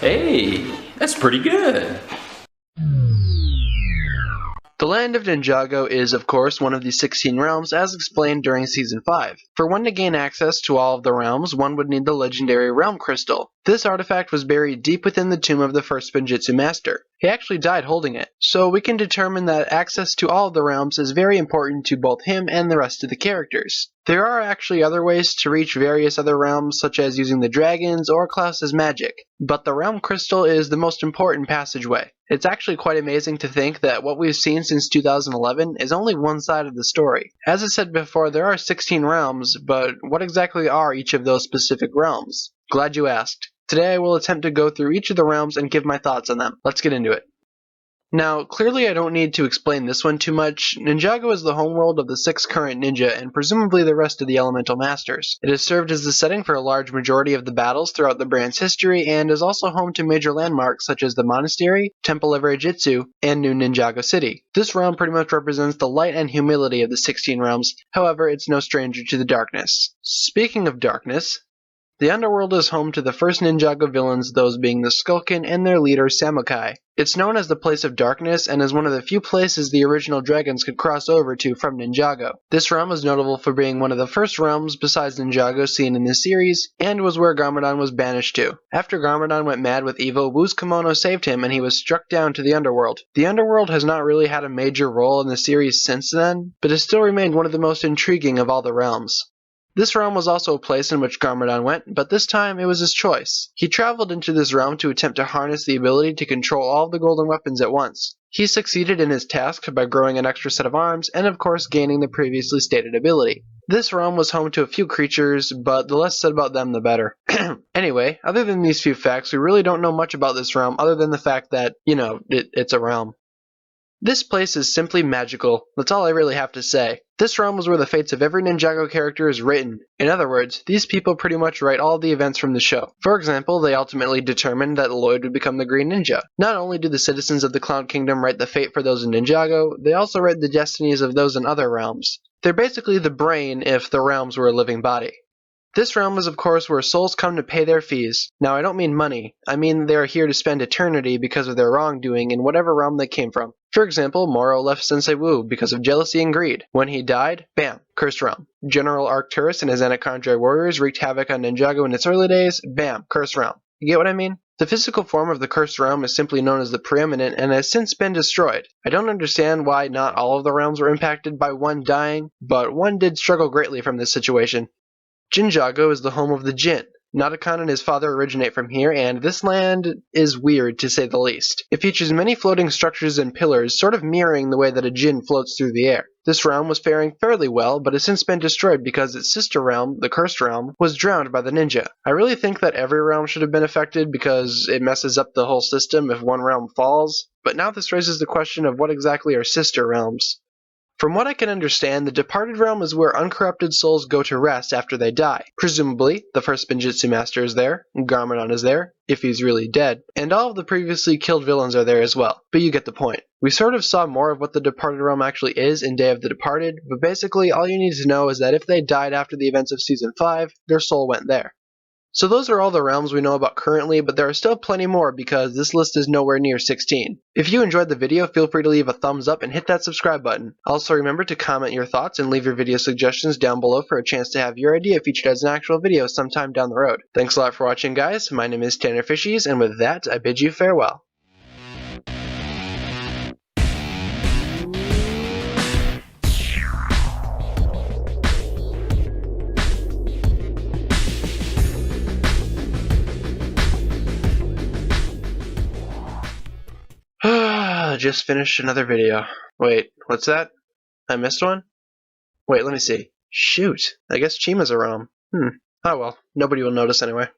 Hey, that's pretty good. The land of Ninjago is, of course, one of the 16 realms as explained during Season 5. For one to gain access to all of the realms, one would need the legendary Realm Crystal. This artifact was buried deep within the tomb of the first Spinjitzu master. He actually died holding it, so we can determine that access to all of the realms is very important to both him and the rest of the characters. There are actually other ways to reach various other realms, such as using the dragons or Klaus's magic, but the Realm Crystal is the most important passageway. It's actually quite amazing to think that what we've seen since 2011 is only one side of the story. As I said before, there are 16 realms, but what exactly are each of those specific realms? Glad you asked. Today I will attempt to go through each of the realms and give my thoughts on them. Let's get into it. Now, clearly I don't need to explain this one too much. Ninjago is the homeworld of the 6 current ninja and presumably the rest of the elemental masters. It has served as the setting for a large majority of the battles throughout the brand's history and is also home to major landmarks such as the Monastery, Temple of Reijitsu, and New Ninjago City. This realm pretty much represents the light and humility of the 16 realms, however it's no stranger to the darkness. Speaking of darkness, the Underworld is home to the first Ninjago villains, those being the Skulkin and their leader Samukai. It's known as the Place of Darkness and is one of the few places the original dragons could cross over to from Ninjago. This realm is notable for being one of the first realms besides Ninjago seen in this series, and was where Garmadon was banished to. After Garmadon went mad with Evo, Wu's kimono saved him and he was struck down to the Underworld. The Underworld has not really had a major role in the series since then, but has still remained one of the most intriguing of all the realms. This realm was also a place in which Garmadon went, but this time it was his choice. He traveled into this realm to attempt to harness the ability to control all of the golden weapons at once. He succeeded in his task by growing an extra set of arms and of course gaining the previously stated ability. This realm was home to a few creatures, but the less said about them the better. Anyway, other than these few facts, we really don't know much about this realm other than the fact that, it's a realm. This place is simply magical. That's all I really have to say. This realm is where the fates of every Ninjago character is written. In other words, these people pretty much write all the events from the show. For example, they ultimately determined that Lloyd would become the Green Ninja. Not only do the citizens of the Cloud Kingdom write the fate for those in Ninjago, they also write the destinies of those in other realms. They're basically the brain if the realms were a living body. This realm is of course where souls come to pay their fees. Now I don't mean money, I mean they are here to spend eternity because of their wrongdoing in whatever realm they came from. For example, Moro left Sensei Wu because of jealousy and greed. When he died, bam, cursed realm. General Arcturus and his Anacondri warriors wreaked havoc on Ninjago in its early days, bam, cursed realm. You get what I mean? The physical form of the cursed realm is simply known as the Preeminent and has since been destroyed. I don't understand why not all of the realms were impacted by one dying, but one did struggle greatly from this situation. Djinjago is the home of the Djinn. Notakon and his father originate from here, and this land is weird to say the least. It features many floating structures and pillars, sort of mirroring the way that a Djinn floats through the air. This realm was faring fairly well, but has since been destroyed because its sister realm, the Cursed Realm, was drowned by the ninja. I really think that every realm should have been affected because it messes up the whole system if one realm falls, but now this raises the question of what exactly are sister realms. From what I can understand, the Departed Realm is where uncorrupted souls go to rest after they die. Presumably, the first Spinjitzu master is there, Garmadon is there, if he's really dead, and all of the previously killed villains are there as well, but you get the point. We sort of saw more of what the Departed Realm actually is in Day of the Departed, but basically all you need to know is that if they died after the events of Season 5, their soul went there. So those are all the realms we know about currently, but there are still plenty more because this list is nowhere near 16. If you enjoyed the video, feel free to leave a thumbs up and hit that subscribe button. Also remember to comment your thoughts and leave your video suggestions down below for a chance to have your idea featured as an actual video sometime down the road. Thanks a lot for watching guys, my name is TannerFishies, and with that I bid you farewell. Just finished another video. Wait, what's that? I missed one? Wait, let me see. Shoot, I guess Chima's a ROM. Oh well, nobody will notice anyway.